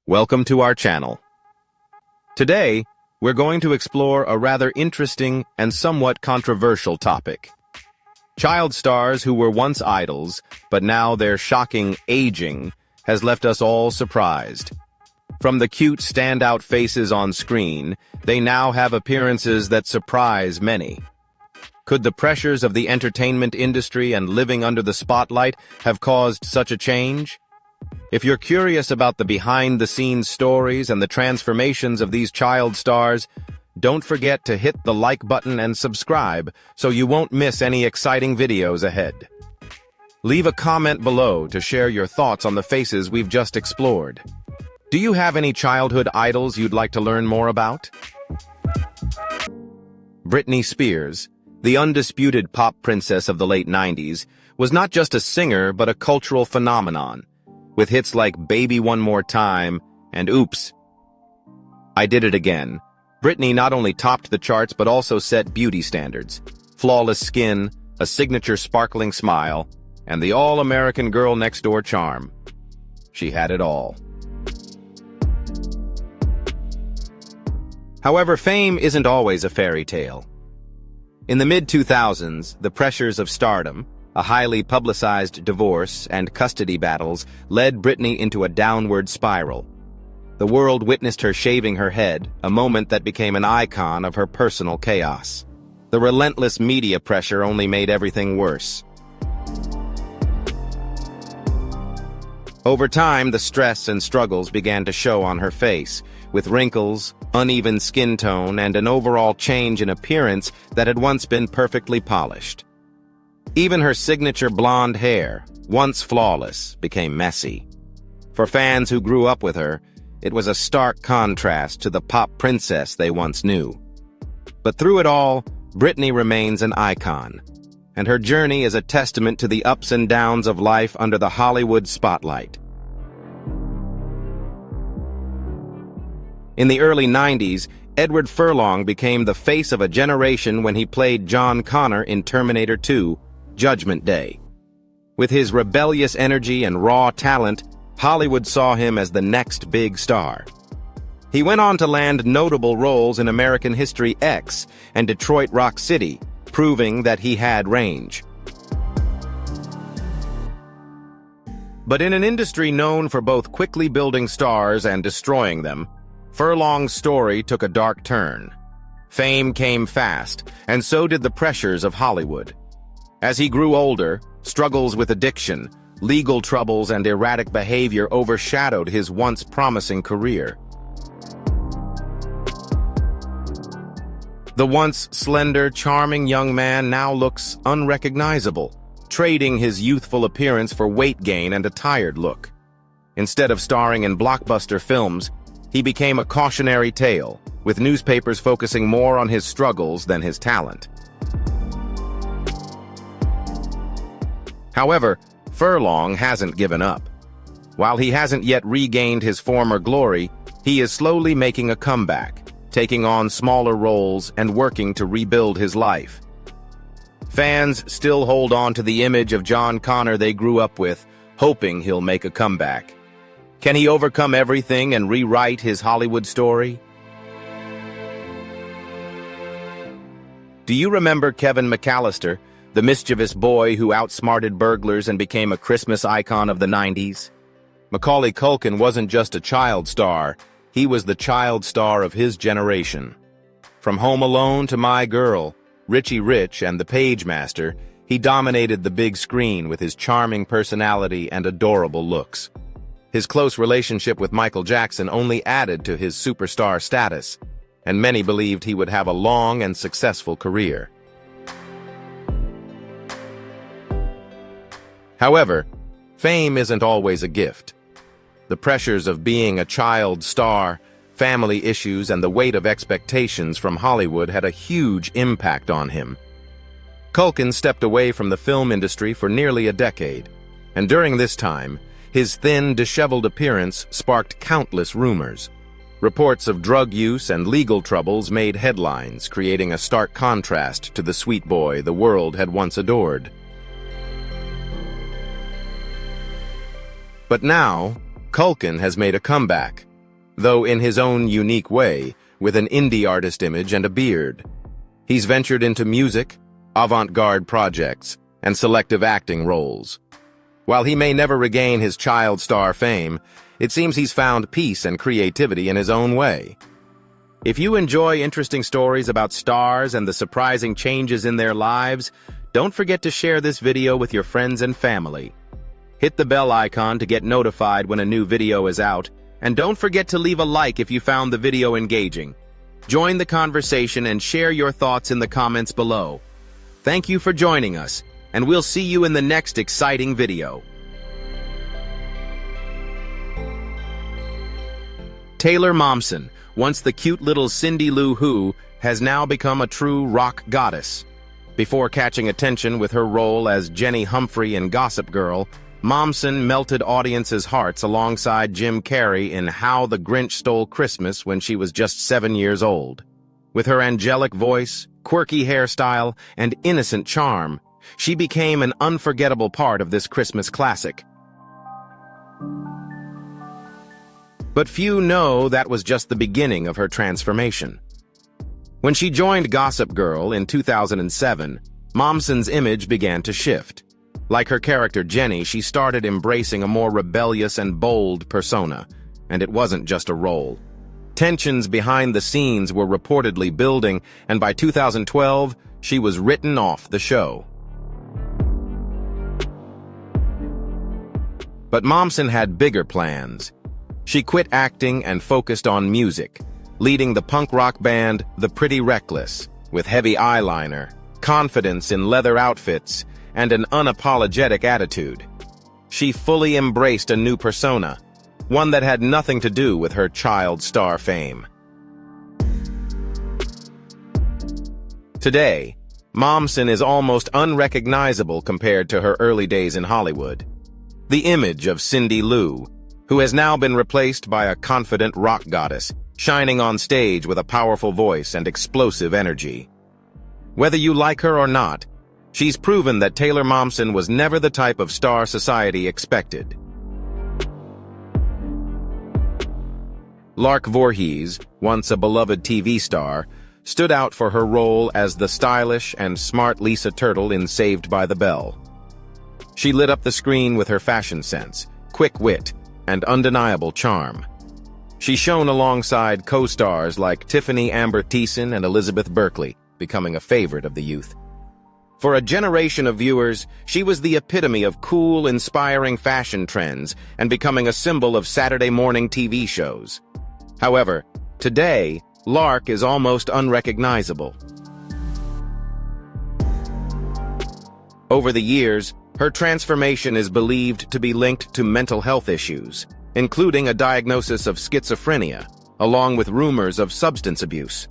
Welcome to our channel. Today, we're going to explore a rather interesting and somewhat controversial topic. Child stars who were once idols, but now their shocking aging has left us all surprised. From the cute standout faces on screen, they now have appearances that surprise many. Could the pressures of the entertainment industry and living under the spotlight have caused such a change? If you're curious about the behind-the-scenes stories and the transformations of these child stars, don't forget to hit the like button and subscribe so you won't miss any exciting videos ahead. Leave a comment below to share your thoughts on the faces we've just explored. Do you have any childhood idols you'd like to learn more about? Britney Spears, the undisputed pop princess of the late 90s, was not just a singer but a cultural phenomenon, with hits like Baby One More Time and Oops, I Did It Again. Britney not only topped the charts but also set beauty standards. Flawless skin, a signature sparkling smile, and the all-American girl next door charm. She had it all. However, fame isn't always a fairy tale. In the mid-2000s, the pressures of stardom, a highly publicized divorce, and custody battles led Britney into a downward spiral. The world witnessed her shaving her head, a moment that became an icon of her personal chaos. The relentless media pressure only made everything worse. Over time, the stress and struggles began to show on her face, with wrinkles, uneven skin tone, and an overall change in appearance that had once been perfectly polished. Even her signature blonde hair, once flawless, became messy. For fans who grew up with her, it was a stark contrast to the pop princess they once knew. But through it all, Britney remains an icon, and her journey is a testament to the ups and downs of life under the Hollywood spotlight. In the early 90s, Edward Furlong became the face of a generation when he played John Connor in Terminator 2, Judgment Day. With his rebellious energy and raw talent, Hollywood saw him as the next big star. He went on to land notable roles in American History X and Detroit Rock City, proving that he had range. But in an industry known for both quickly building stars and destroying them, Furlong's story took a dark turn. Fame came fast, and so did the pressures of Hollywood. As he grew older, struggles with addiction, legal troubles, and erratic behavior overshadowed his once promising career. The once slender, charming young man now looks unrecognizable, trading his youthful appearance for weight gain and a tired look. Instead of starring in blockbuster films, he became a cautionary tale, with newspapers focusing more on his struggles than his talent. However, Furlong hasn't given up. While he hasn't yet regained his former glory, he is slowly making a comeback, taking on smaller roles and working to rebuild his life. Fans still hold on to the image of John Connor they grew up with, hoping he'll make a comeback. Can he overcome everything and rewrite his Hollywood story? Do you remember Kevin McAllister, the mischievous boy who outsmarted burglars and became a Christmas icon of the 90s? Macaulay Culkin wasn't just a child star, he was the child star of his generation. From Home Alone to My Girl, Richie Rich, and The Page Master, he dominated the big screen with his charming personality and adorable looks. His close relationship with Michael Jackson only added to his superstar status, and many believed he would have a long and successful career. However, fame isn't always a gift. The pressures of being a child star, family issues, and the weight of expectations from Hollywood had a huge impact on him. Culkin stepped away from the film industry for nearly a decade, and during this time, his thin, disheveled appearance sparked countless rumors. Reports of drug use and legal troubles made headlines, creating a stark contrast to the sweet boy the world had once adored. But now, Culkin has made a comeback, though in his own unique way, with an indie artist image and a beard. He's ventured into music, avant-garde projects, and selective acting roles. While he may never regain his child star fame, it seems he's found peace and creativity in his own way. If you enjoy interesting stories about stars and the surprising changes in their lives, don't forget to share this video with your friends and family. Hit the bell icon to get notified when a new video is out, and don't forget to leave a like if you found the video engaging. Join the conversation and share your thoughts in the comments below. Thank you for joining us, and we'll see you in the next exciting video. Taylor Momsen, once the cute little Cindy Lou Who, has now become a true rock goddess. Before catching attention with her role as Jenny Humphrey in Gossip Girl, Momsen melted audiences' hearts alongside Jim Carrey in How the Grinch Stole Christmas when she was just 7 years old. With her angelic voice, quirky hairstyle, and innocent charm, she became an unforgettable part of this Christmas classic. But few know that was just the beginning of her transformation. When she joined Gossip Girl in 2007, Momsen's image began to shift. Like her character Jenny, she started embracing a more rebellious and bold persona, and it wasn't just a role. Tensions behind the scenes were reportedly building, and by 2012, she was written off the show. But Momsen had bigger plans. She quit acting and focused on music, leading the punk rock band The Pretty Reckless, with heavy eyeliner, confidence in leather outfits, and an unapologetic attitude. She fully embraced a new persona, one that had nothing to do with her child star fame. Today, Momsen is almost unrecognizable compared to her early days in Hollywood. The image of Cindy Lou, who has now been replaced by a confident rock goddess, shining on stage with a powerful voice and explosive energy. Whether you like her or not, she's proven that Taylor Momsen was never the type of star society expected. Lark Voorhies, once a beloved TV star, stood out for her role as the stylish and smart Lisa Turtle in Saved by the Bell. She lit up the screen with her fashion sense, quick wit, and undeniable charm. She shone alongside co-stars like Tiffany Amber Thiessen and Elizabeth Berkley, becoming a favorite of the youth. For a generation of viewers, she was the epitome of cool, inspiring fashion trends and becoming a symbol of Saturday morning TV shows. However, today, Lark is almost unrecognizable. Over the years, her transformation is believed to be linked to mental health issues, including a diagnosis of schizophrenia, along with rumors of substance abuse.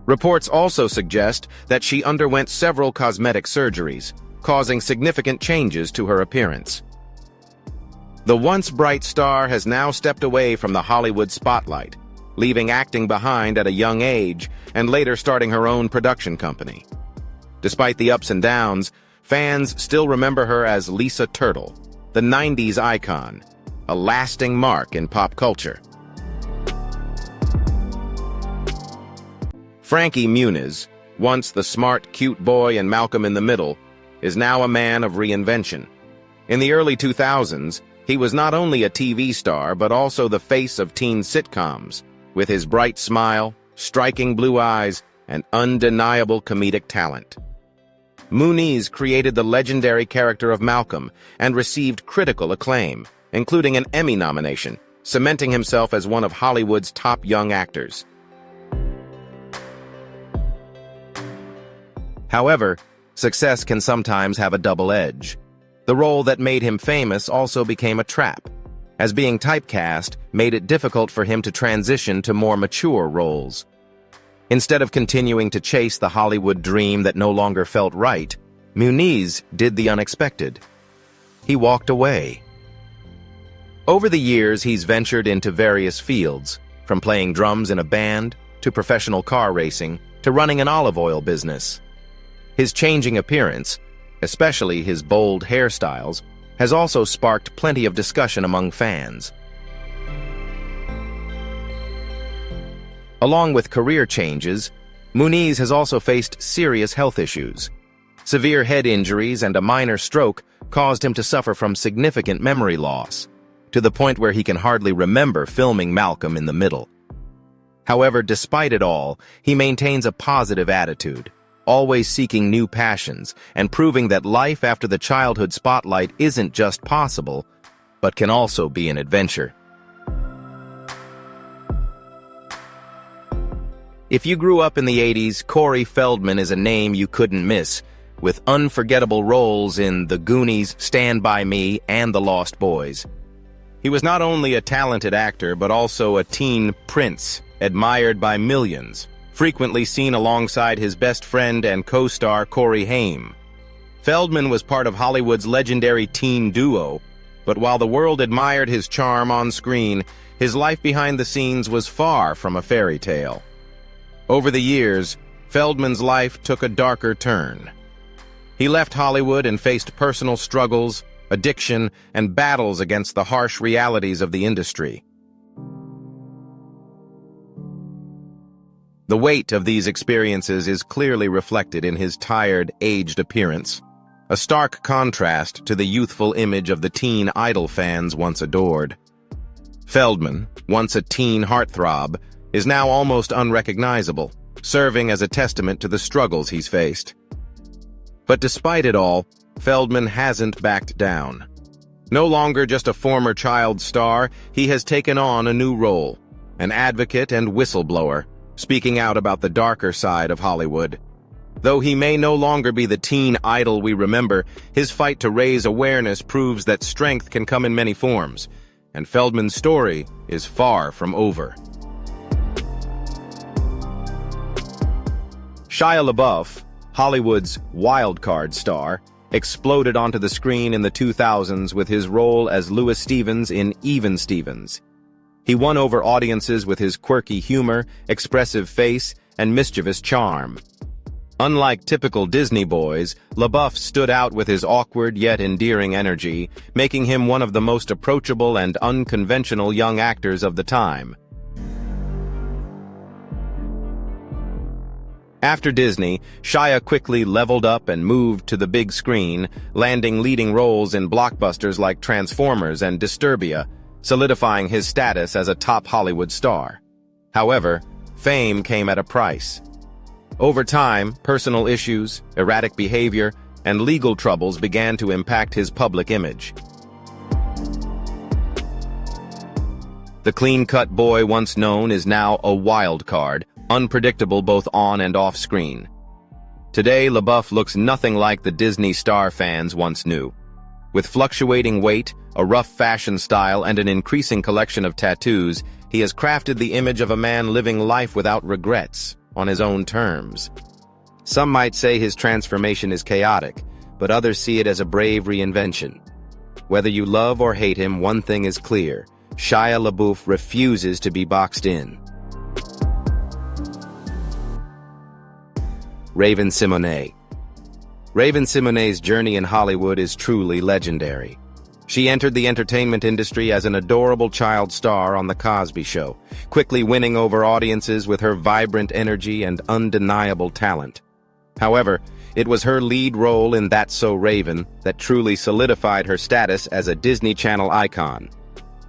Reports also suggest that she underwent several cosmetic surgeries, causing significant changes to her appearance. The once bright star has now stepped away from the Hollywood spotlight, leaving acting behind at a young age and later starting her own production company. Despite the ups and downs, fans still remember her as Lisa Turtle, the 90s icon, a lasting mark in pop culture. Frankie Muniz, once the smart, cute boy in Malcolm in the Middle, is now a man of reinvention. In the early 2000s, he was not only a TV star but also the face of teen sitcoms, with his bright smile, striking blue eyes, and undeniable comedic talent. Muniz created the legendary character of Malcolm and received critical acclaim, including an Emmy nomination, cementing himself as one of Hollywood's top young actors. However, success can sometimes have a double edge. The role that made him famous also became a trap, as being typecast made it difficult for him to transition to more mature roles. Instead of continuing to chase the Hollywood dream that no longer felt right, Muniz did the unexpected. He walked away. Over the years, he's ventured into various fields, from playing drums in a band, to professional car racing, to running an olive oil business. His changing appearance, especially his bold hairstyles, has also sparked plenty of discussion among fans. Along with career changes, Muniz has also faced serious health issues. Severe head injuries and a minor stroke caused him to suffer from significant memory loss, to the point where he can hardly remember filming Malcolm in the Middle. However, despite it all, he maintains a positive attitude, always seeking new passions and proving that life after the childhood spotlight isn't just possible, but can also be an adventure. If you grew up in the 80s, Corey Feldman is a name you couldn't miss, with unforgettable roles in The Goonies, Stand By Me, and The Lost Boys. He was not only a talented actor, but also a teen prince, admired by millions, frequently seen alongside his best friend and co-star Corey Haim. Feldman was part of Hollywood's legendary teen duo, but while the world admired his charm on screen, his life behind the scenes was far from a fairy tale. Over the years, Feldman's life took a darker turn. He left Hollywood and faced personal struggles, addiction, and battles against the harsh realities of the industry. The weight of these experiences is clearly reflected in his tired, aged appearance, a stark contrast to the youthful image of the teen idol fans once adored. Feldman, once a teen heartthrob, is now almost unrecognizable, serving as a testament to the struggles he's faced. But despite it all, Feldman hasn't backed down. No longer just a former child star, he has taken on a new role, an advocate and whistleblower, speaking out about the darker side of Hollywood. Though he may no longer be the teen idol we remember, his fight to raise awareness proves that strength can come in many forms, and Feldman's story is far from over. Shia LaBeouf, Hollywood's wild-card star, exploded onto the screen in the 2000s with his role as Louis Stevens in Even Stevens. He won over audiences with his quirky humor, expressive face, and mischievous charm. Unlike typical Disney boys, LaBeouf stood out with his awkward yet endearing energy, making him one of the most approachable and unconventional young actors of the time. After Disney, Shia quickly leveled up and moved to the big screen, landing leading roles in blockbusters like Transformers and Disturbia, solidifying his status as a top Hollywood star. However, fame came at a price. Over time, personal issues, erratic behavior, and legal troubles began to impact his public image. The clean-cut boy once known is now a wild card, unpredictable both on and off screen. Today, LaBeouf looks nothing like the Disney star fans once knew. With fluctuating weight, a rough fashion style, and an increasing collection of tattoos, he has crafted the image of a man living life without regrets, on his own terms. Some might say his transformation is chaotic, but others see it as a brave reinvention. Whether you love or hate him, one thing is clear: Shia LaBeouf refuses to be boxed in. Raven-Symoné. Raven-Symoné's journey in Hollywood is truly legendary. She entered the entertainment industry as an adorable child star on The Cosby Show, quickly winning over audiences with her vibrant energy and undeniable talent. However, it was her lead role in That's So Raven that truly solidified her status as a Disney Channel icon.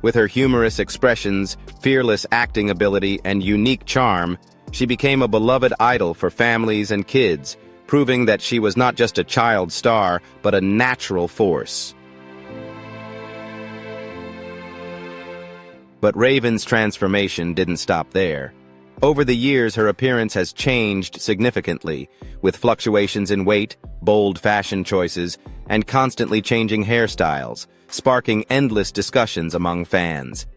With her humorous expressions, fearless acting ability, and unique charm, she became a beloved idol for families and kids, proving that she was not just a child star, but a natural force. But Raven's transformation didn't stop there. Over the years, her appearance has changed significantly, with fluctuations in weight, bold fashion choices, and constantly changing hairstyles, sparking endless discussions among fans.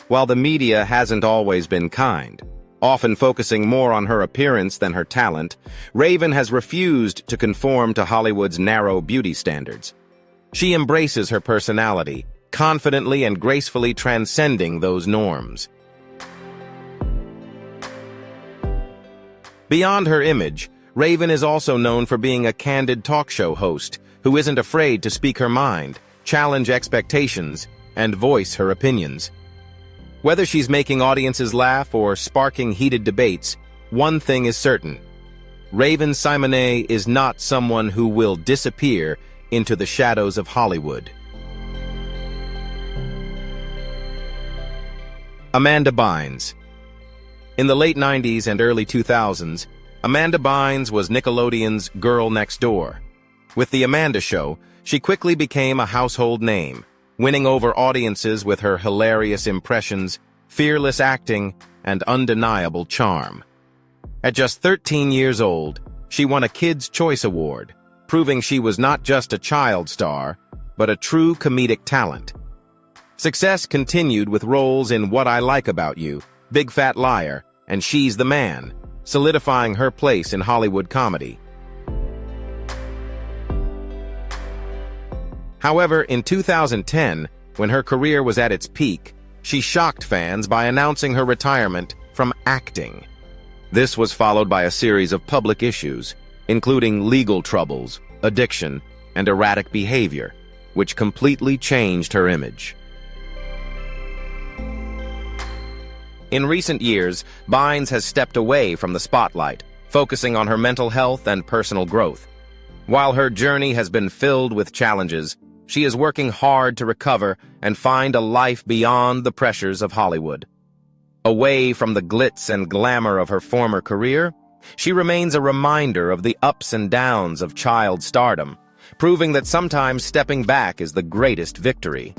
While the media hasn't always been kind, often focusing more on her appearance than her talent, Raven has refused to conform to Hollywood's narrow beauty standards. She embraces her personality, confidently and gracefully transcending those norms. Beyond her image, Raven is also known for being a candid talk show host who isn't afraid to speak her mind, challenge expectations, and voice her opinions. Whether she's making audiences laugh or sparking heated debates, one thing is certain. Raven-Symoné is not someone who will disappear into the shadows of Hollywood. Amanda Bynes. In the late 90s and early 2000s, Amanda Bynes was Nickelodeon's girl next door. With The Amanda Show, she quickly became a household name, winning over audiences with her hilarious impressions, fearless acting, and undeniable charm. At just 13 years old, she won a Kids' Choice Award, proving she was not just a child star, but a true comedic talent. Success continued with roles in What I Like About You, Big Fat Liar, and She's the Man, solidifying her place in Hollywood comedy. However, in 2010, when her career was at its peak, she shocked fans by announcing her retirement from acting. This was followed by a series of public issues, including legal troubles, addiction, and erratic behavior, which completely changed her image. In recent years, Bynes has stepped away from the spotlight, focusing on her mental health and personal growth. While her journey has been filled with challenges, she is working hard to recover and find a life beyond the pressures of Hollywood. Away from the glitz and glamour of her former career, she remains a reminder of the ups and downs of child stardom, proving that sometimes stepping back is the greatest victory.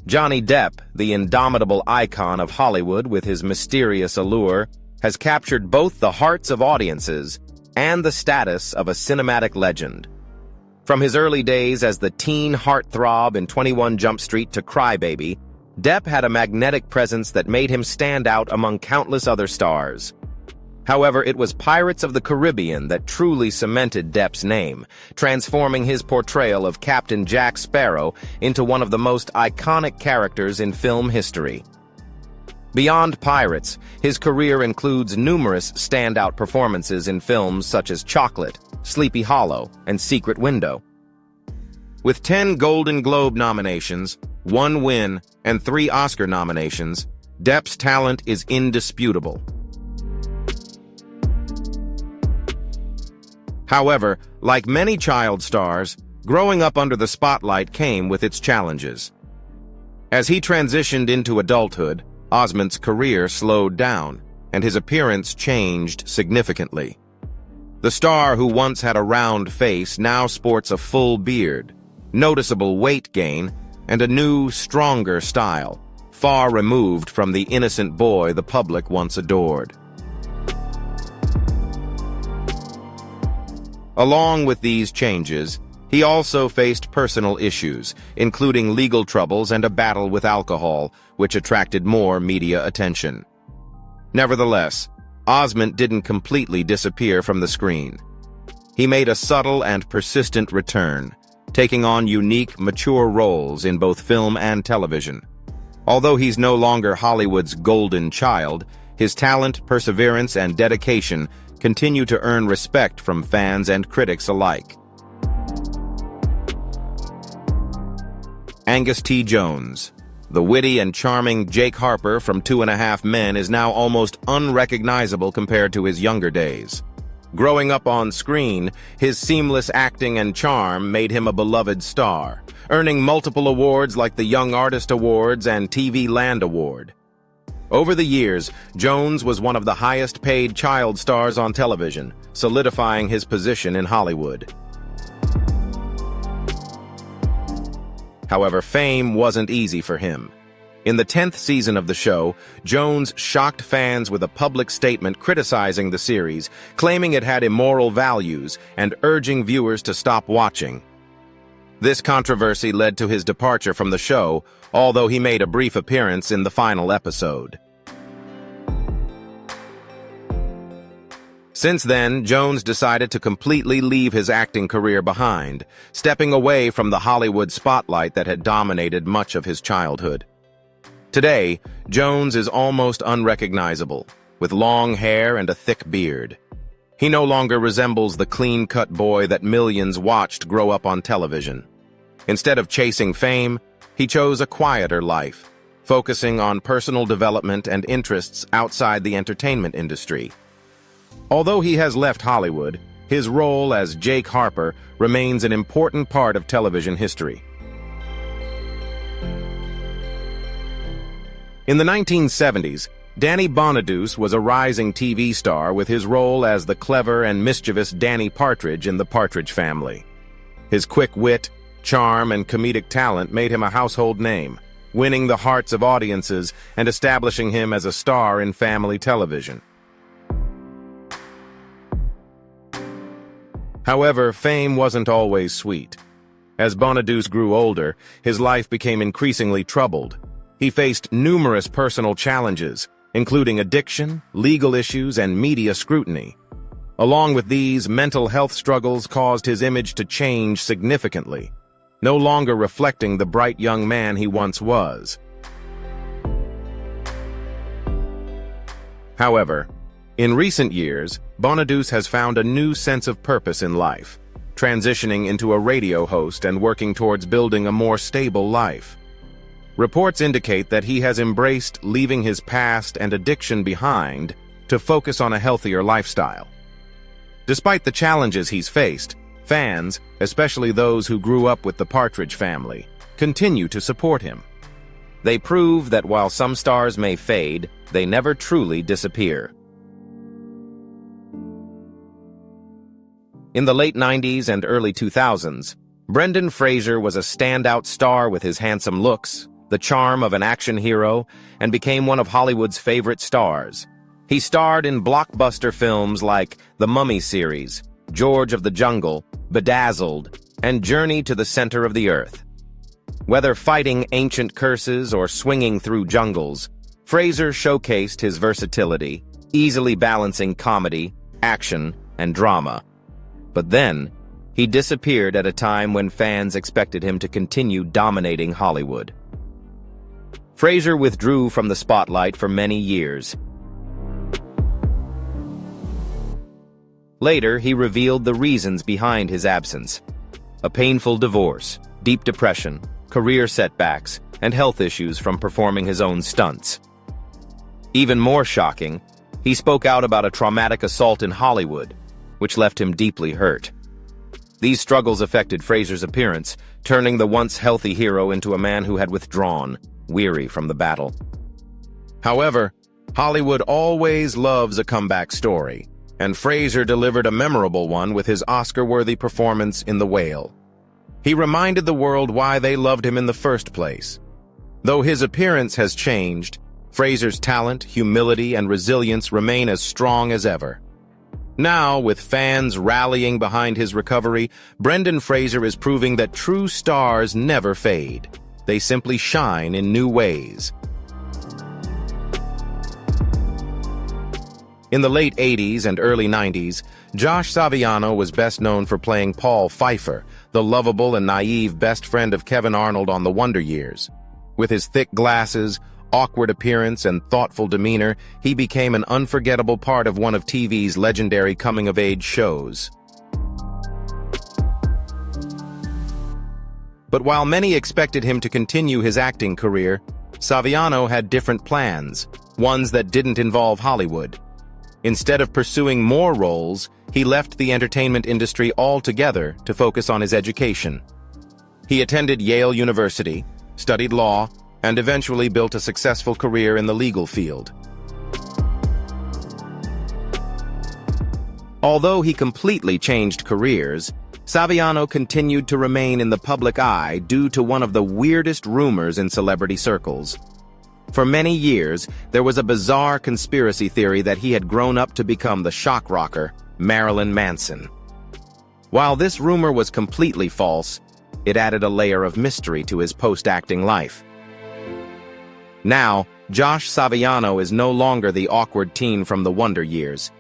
Johnny Depp, the indomitable icon of Hollywood with his mysterious allure, has captured both the hearts of audiences and the status of a cinematic legend. From his early days as the teen heartthrob in 21 Jump Street to Crybaby, Depp had a magnetic presence that made him stand out among countless other stars. However, it was Pirates of the Caribbean that truly cemented Depp's name, transforming his portrayal of Captain Jack Sparrow into one of the most iconic characters in film history. Beyond Pirates, his career includes numerous standout performances in films such as Chocolate, Sleepy Hollow, and Secret Window. With 10 Golden Globe nominations, 1 win, and 3 Oscar nominations, Depp's talent is indisputable. However, like many child stars, growing up under the spotlight came with its challenges. As he transitioned into adulthood, Osment's career slowed down, and his appearance changed significantly. The star who once had a round face now sports a full beard, noticeable weight gain, and a new, stronger style, far removed from the innocent boy the public once adored. Along with these changes, he also faced personal issues, including legal troubles and a battle with alcohol, which attracted more media attention. Nevertheless, Osment didn't completely disappear from the screen. He made a subtle and persistent return, taking on unique, mature roles in both film and television. Although he's no longer Hollywood's golden child, his talent, perseverance, and dedication continue to earn respect from fans and critics alike. Angus T. Jones. The witty and charming Jake Harper from 2.5 Men is now almost unrecognizable compared to his younger days. Growing up on screen, his seamless acting and charm made him a beloved star, earning multiple awards like the Young Artist Awards and TV Land Award. Over the years, Jones was one of the highest-paid child stars on television, solidifying his position in Hollywood. However, fame wasn't easy for him. In the 10th season of the show, Jones shocked fans with a public statement criticizing the series, claiming it had immoral values and urging viewers to stop watching. This controversy led to his departure from the show, although he made a brief appearance in the final episode. Since then, Jones decided to completely leave his acting career behind, stepping away from the Hollywood spotlight that had dominated much of his childhood. Today, Jones is almost unrecognizable, with long hair and a thick beard. He no longer resembles the clean-cut boy that millions watched grow up on television. Instead of chasing fame, He chose a quieter life, focusing on personal development and interests outside the entertainment industry. Although he has left Hollywood, his role as Jake Harper remains an important part of television history. In the 1970s, Danny Bonaduce was a rising TV star with his role as the clever and mischievous Danny Partridge in The Partridge Family. His quick wit, charm, and comedic talent made him a household name, winning the hearts of audiences and establishing him as a star in family television. However, fame wasn't always sweet. As Bonaduce grew older, his life became increasingly troubled. He faced numerous personal challenges, including addiction, legal issues, and media scrutiny. Along with these, mental health struggles caused his image to change significantly, no longer reflecting the bright young man he once was. However, in recent years, Bonaduce has found a new sense of purpose in life, transitioning into a radio host and working towards building a more stable life. Reports indicate that he has embraced leaving his past and addiction behind to focus on a healthier lifestyle. Despite the challenges he's faced, fans, especially those who grew up with the Partridge Family, continue to support him. They prove that while some stars may fade, they never truly disappear. In the late 90s and early 2000s, Brendan Fraser was a standout star with his handsome looks, the charm of an action hero, and became one of Hollywood's favorite stars. He starred in blockbuster films like The Mummy series, George of the Jungle, Bedazzled, and Journey to the Center of the Earth. Whether fighting ancient curses or swinging through jungles, Fraser showcased his versatility, easily balancing comedy, action, and drama. But then, he disappeared at a time when fans expected him to continue dominating Hollywood. Fraser withdrew from the spotlight for many years. Later, he revealed the reasons behind his absence: a painful divorce, deep depression, career setbacks, and health issues from performing his own stunts. Even more shocking, he spoke out about a traumatic assault in Hollywood, which left him deeply hurt. These struggles affected Fraser's appearance, turning the once healthy hero into a man who had withdrawn, weary from the battle. However, Hollywood always loves a comeback story, and Fraser delivered a memorable one with his Oscar-worthy performance in The Whale. He reminded the world why they loved him in the first place. Though his appearance has changed, Fraser's talent, humility, and resilience remain as strong as ever. Now, with fans rallying behind his recovery, Brendan Fraser is proving that true stars never fade. They simply shine in new ways. In the late 80s and early 90s, Josh Saviano was best known for playing Paul Pfeiffer, the lovable and naive best friend of Kevin Arnold on The Wonder Years. With his thick glasses, awkward appearance, and thoughtful demeanor, he became an unforgettable part of one of TV's legendary coming-of-age shows. But while many expected him to continue his acting career, Saviano had different plans, ones that didn't involve Hollywood. Instead of pursuing more roles, he left the entertainment industry altogether to focus on his education. He attended Yale University, studied law, and eventually built a successful career in the legal field. Although he completely changed careers, Saviano continued to remain in the public eye due to one of the weirdest rumors in celebrity circles. For many years, there was a bizarre conspiracy theory that he had grown up to become the shock rocker, Marilyn Manson. While this rumor was completely false, it added a layer of mystery to his post-acting life. Now, Josh Saviano is no longer the awkward teen from The Wonder Years.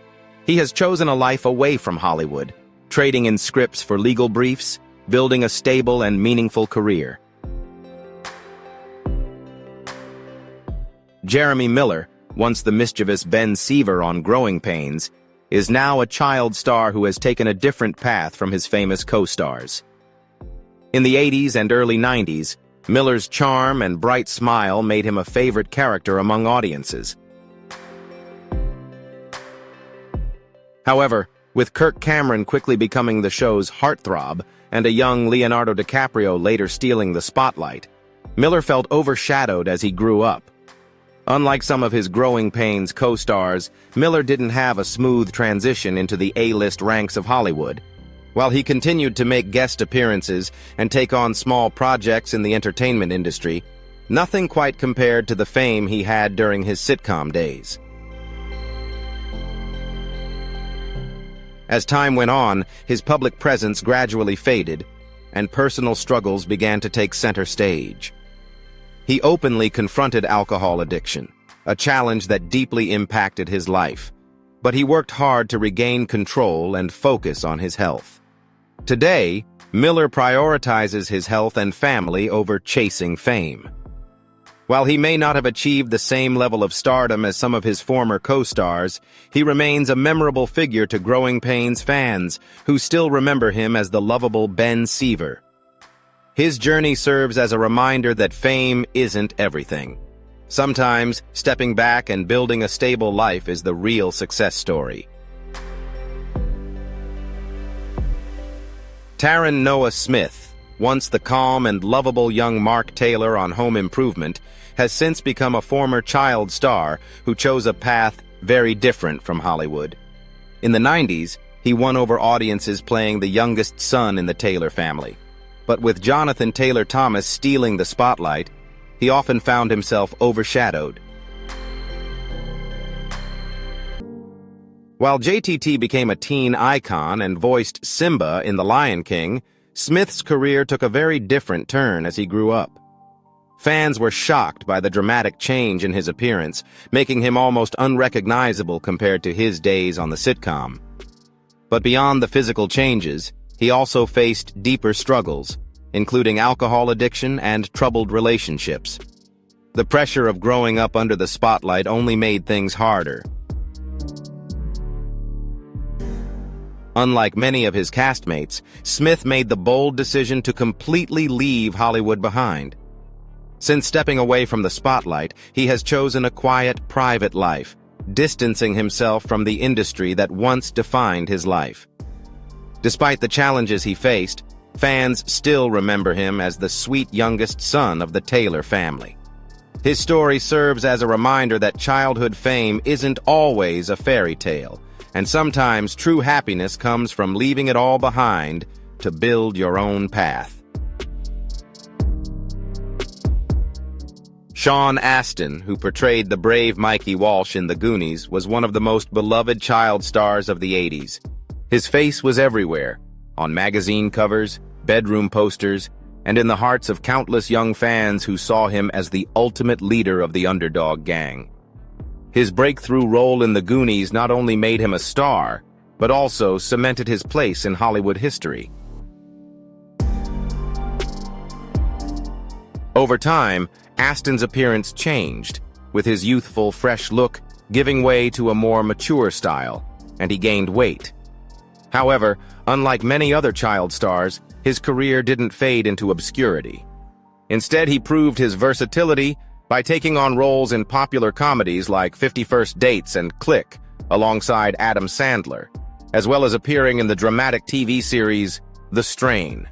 He has chosen a life away from Hollywood, trading in scripts for legal briefs, building a stable and meaningful career. Jeremy Miller, once the mischievous Ben Seaver on Growing Pains, is now a child star who has taken a different path from his famous co-stars. In the 80s and early 90s, Miller's charm and bright smile made him a favorite character among audiences. However, with Kirk Cameron quickly becoming the show's heartthrob and a young Leonardo DiCaprio later stealing the spotlight, Miller felt overshadowed as he grew up. Unlike some of his Growing Pains co-stars, Miller didn't have a smooth transition into the A-list ranks of Hollywood. While he continued to make guest appearances and take on small projects in the entertainment industry, nothing quite compared to the fame he had during his sitcom days. As time went on, his public presence gradually faded, and personal struggles began to take center stage. He openly confronted alcohol addiction, a challenge that deeply impacted his life, but he worked hard to regain control and focus on his health. Today, Miller prioritizes his health and family over chasing fame. While he may not have achieved the same level of stardom as some of his former co-stars, he remains a memorable figure to Growing Pains fans, who still remember him as the lovable Ben Seaver. His journey serves as a reminder that fame isn't everything. Sometimes, stepping back and building a stable life is the real success story. Taran Noah Smith, once the calm and lovable young Mark Taylor on Home Improvement, has since become a former child star who chose a path very different from Hollywood. In the 90s, he won over audiences playing the youngest son in the Taylor family. But with Jonathan Taylor Thomas stealing the spotlight, he often found himself overshadowed. While JTT became a teen icon and voiced Simba in The Lion King, Smith's career took a very different turn as he grew up. Fans were shocked by the dramatic change in his appearance, making him almost unrecognizable compared to his days on the sitcom. But beyond the physical changes, he also faced deeper struggles, including alcohol addiction and troubled relationships. The pressure of growing up under the spotlight only made things harder. Unlike many of his castmates, Smith made the bold decision to completely leave Hollywood behind. Since stepping away from the spotlight, he has chosen a quiet, private life, distancing himself from the industry that once defined his life. Despite the challenges he faced, fans still remember him as the sweet youngest son of the Taylor family. His story serves as a reminder that childhood fame isn't always a fairy tale, and sometimes true happiness comes from leaving it all behind to build your own path. Sean Astin, who portrayed the brave Mikey Walsh in The Goonies, was one of the most beloved child stars of the 80s. His face was everywhere, on magazine covers, bedroom posters, and in the hearts of countless young fans who saw him as the ultimate leader of the underdog gang. His breakthrough role in The Goonies not only made him a star, but also cemented his place in Hollywood history. Over time, Astin's appearance changed, with his youthful, fresh look giving way to a more mature style, and he gained weight. However, unlike many other child stars, his career didn't fade into obscurity. Instead, he proved his versatility by taking on roles in popular comedies like 50 First Dates and Click, alongside Adam Sandler, as well as appearing in the dramatic TV series The Strain.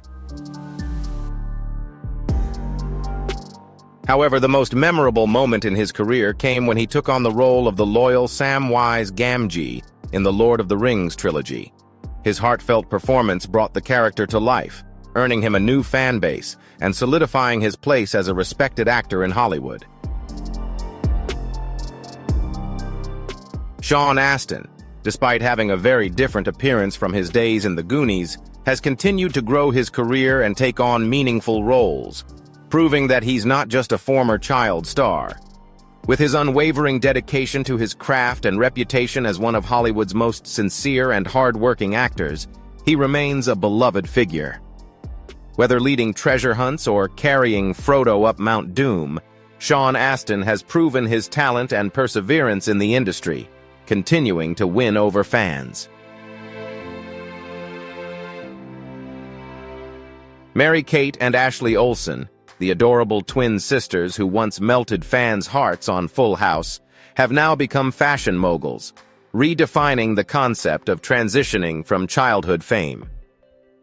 However, the most memorable moment in his career came when he took on the role of the loyal Samwise Gamgee in the Lord of the Rings trilogy. His heartfelt performance brought the character to life, earning him a new fan base and solidifying his place as a respected actor in Hollywood. Sean Astin, despite having a very different appearance from his days in The Goonies, has continued to grow his career and take on meaningful roles, proving that he's not just a former child star. With his unwavering dedication to his craft and reputation as one of Hollywood's most sincere and hard-working actors, he remains a beloved figure. Whether leading treasure hunts or carrying Frodo up Mount Doom, Sean Astin has proven his talent and perseverance in the industry, continuing to win over fans. Mary-Kate and Ashley Olsen, The adorable twin sisters who once melted fans' hearts on Full House have now become fashion moguls, redefining the concept of transitioning from childhood fame.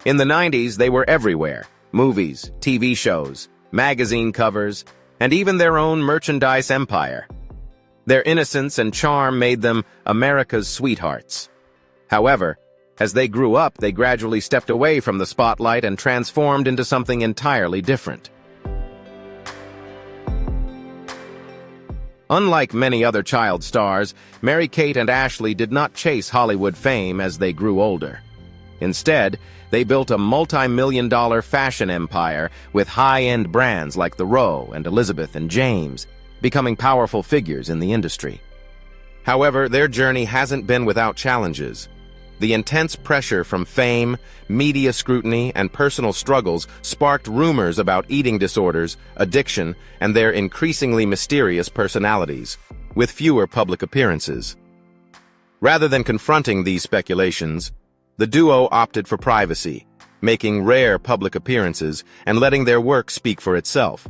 In the 90s, they were everywhere: movies, TV shows, magazine covers, and even their own merchandise empire. Their innocence and charm made them America's sweethearts. However, as they grew up, they gradually stepped away from the spotlight and transformed into something entirely different. Unlike many other child stars, Mary-Kate and Ashley did not chase Hollywood fame as they grew older. Instead, they built a multi-million-dollar fashion empire with high-end brands like The Row and Elizabeth and James, becoming powerful figures in the industry. However, their journey hasn't been without challenges. The intense pressure from fame, media scrutiny, and personal struggles sparked rumors about eating disorders, addiction, and their increasingly mysterious personalities, with fewer public appearances. Rather than confronting these speculations, the duo opted for privacy, making rare public appearances and letting their work speak for itself.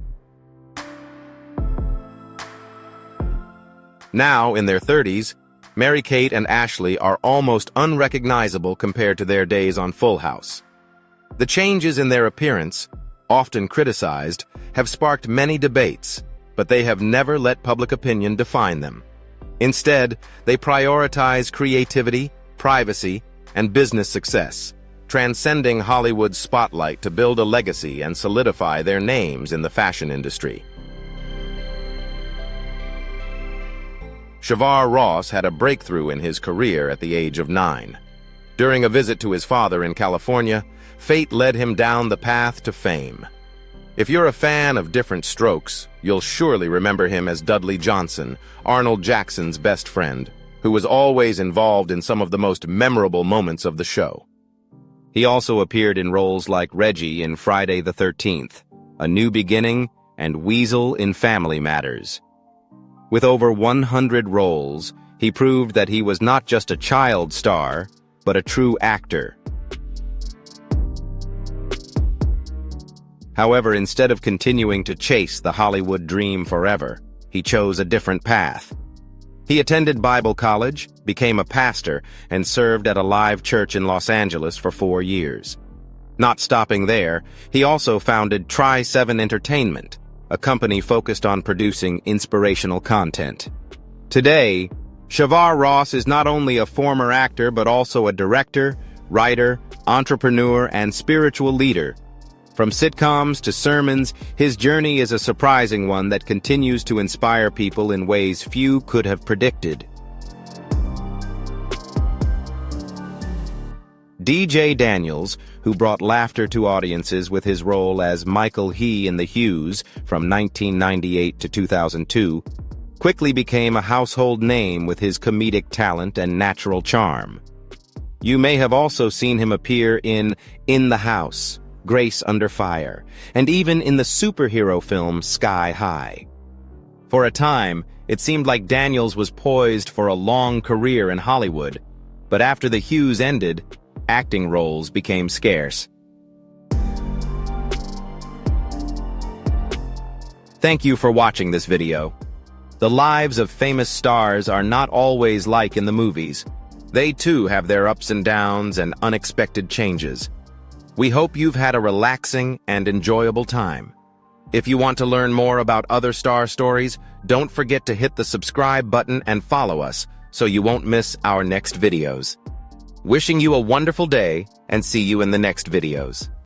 Now, in their 30s, Mary-Kate and Ashley are almost unrecognizable compared to their days on Full House. The changes in their appearance, often criticized, have sparked many debates, but they have never let public opinion define them. Instead, they prioritize creativity, privacy, and business success, transcending Hollywood's spotlight to build a legacy and solidify their names in the fashion industry. Shavar Ross had a breakthrough in his career at the age of 9. During a visit to his father in California, fate led him down the path to fame. If you're a fan of Different Strokes, you'll surely remember him as Dudley Johnson, Arnold Jackson's best friend, who was always involved in some of the most memorable moments of the show. He also appeared in roles like Reggie in Friday the 13th, A New Beginning, and Weasel in Family Matters. With over 100 roles, he proved that he was not just a child star, but a true actor. However, instead of continuing to chase the Hollywood dream forever, he chose a different path. He attended Bible college, became a pastor, and served at a live church in Los Angeles for 4 years. Not stopping there, he also founded Try7 Entertainment, a company focused on producing inspirational content. Today, Shavar Ross is not only a former actor but also a director, writer, entrepreneur, and spiritual leader. From sitcoms to sermons, his journey is a surprising one that continues to inspire people in ways few could have predicted. Dee Jay Daniels, who brought laughter to audiences with his role as Michael He in The Hughes from 1998 to 2002, quickly became a household name with his comedic talent and natural charm. You may have also seen him appear in the House, Grace Under Fire, and even in the superhero film Sky High. For a time, it seemed like Daniels was poised for a long career in Hollywood, but after The Hughes ended, acting roles became scarce. Thank you for watching this video. The lives of famous stars are not always like in the movies. They too have their ups and downs and unexpected changes. We hope you've had a relaxing and enjoyable time. If you want to learn more about other star stories, don't forget to hit the subscribe button and follow us so you won't miss our next videos. Wishing you a wonderful day and see you in the next videos.